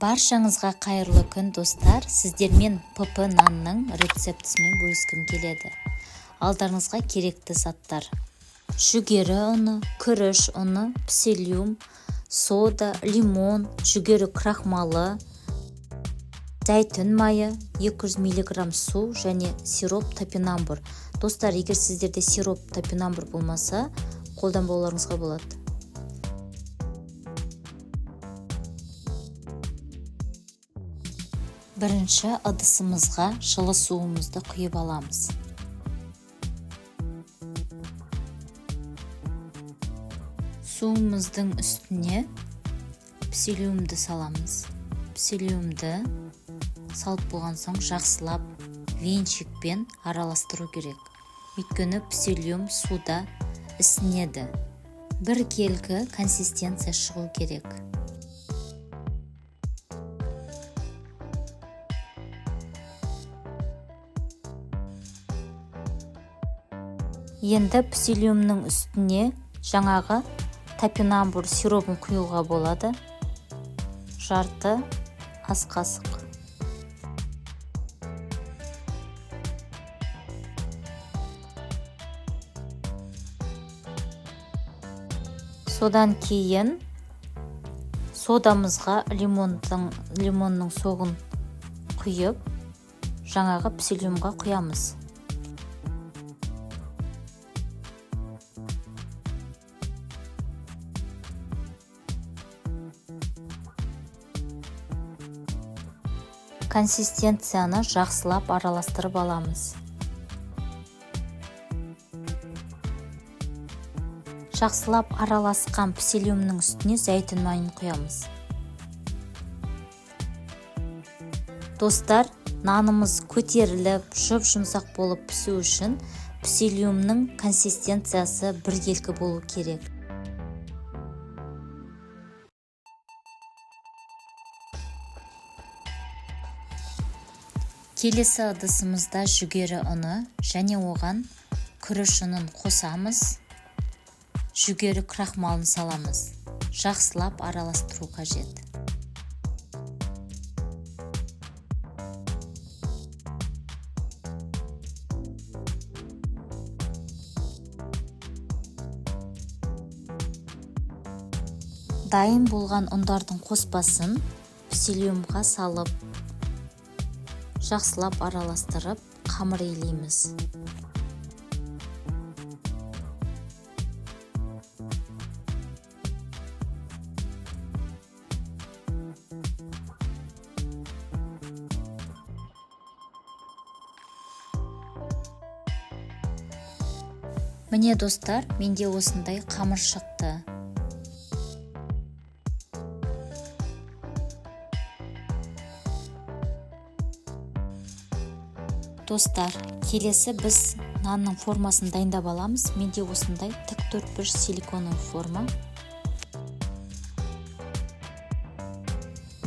Баршаңызға қайырлы күн достар, сіздермен ПП нанның рецептісімен бөліскім келеді. Алдарыңызға керекті заттар: жүгері ұны, күріш ұны, псилиум, сода, лимон, жүгері крахмалы, зәйтүн майы, 200 мг су және сироп топинамбур. Достар, егер сіздерде сироп топинамбур болмаса, қолданбауларыңызға болады. Бірінші ыдысымызға жылы суымызды құйып аламыз. Суымыздың үстіне псилиумды саламыз. Псилиумды салып болған соң жақсылап венчикпен араластыру керек. Өйткені псилиум суда ісінеді. Бір келгі консистенция шығу керек. Енді псилиумның үстіне жаңағы топинамбур сиропын құюға болады. Жарты ас қасық. Содан кейін содамызға лимонның соғын құйып, жаңағы псилиумға құямыз. Консистенцияны жақсылап араластырып аламыз. Жақсылап араласқан псилиумның үстіне зәйтүн майын құямыз. Достар, нанымыз көтеріліп, жұмсақ болып пісу үшін псилиумның консистенциясы біркелкі болу керек. Келесі ыдысымызда жүгері ұны және оған күріш ұнын қосамыз. Жүгері крахмалын саламыз. Жақсылап араластыру қажет. Дайын болған ұндардың қоспасын псилиумға салып, жақсылап араластырып, қамыр илейміз. Міне достар, менде осындай қамыр шықты. Достар, келесі біз нанның формасын дайындап аламыз. Менде осындай тік төртбұрыш силиконның форма.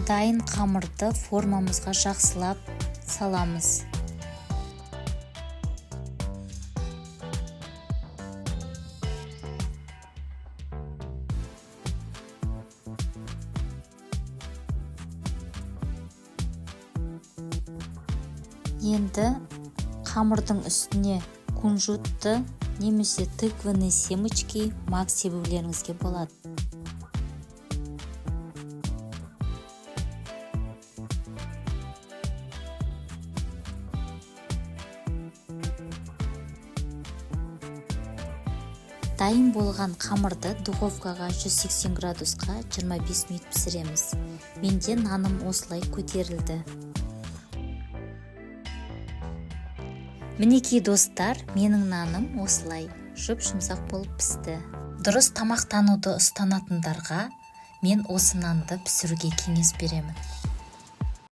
Дайын қамырды формамызға жақсылап саламыз. Енді қамырдың үстіне кунжутты немесе тыквенный семечки мак себулеріңізге болады. Дайын болған қамырды духовкаға 180 градусқа 25 минут пісіреміз. Менде наным осылай көтерілді. Мінекей достар, менің наным осылай жұмсақ болып пісті. Дұрыс тамақтануды ұстанатындарға мен осы нанды пісіруге кеңес беремін.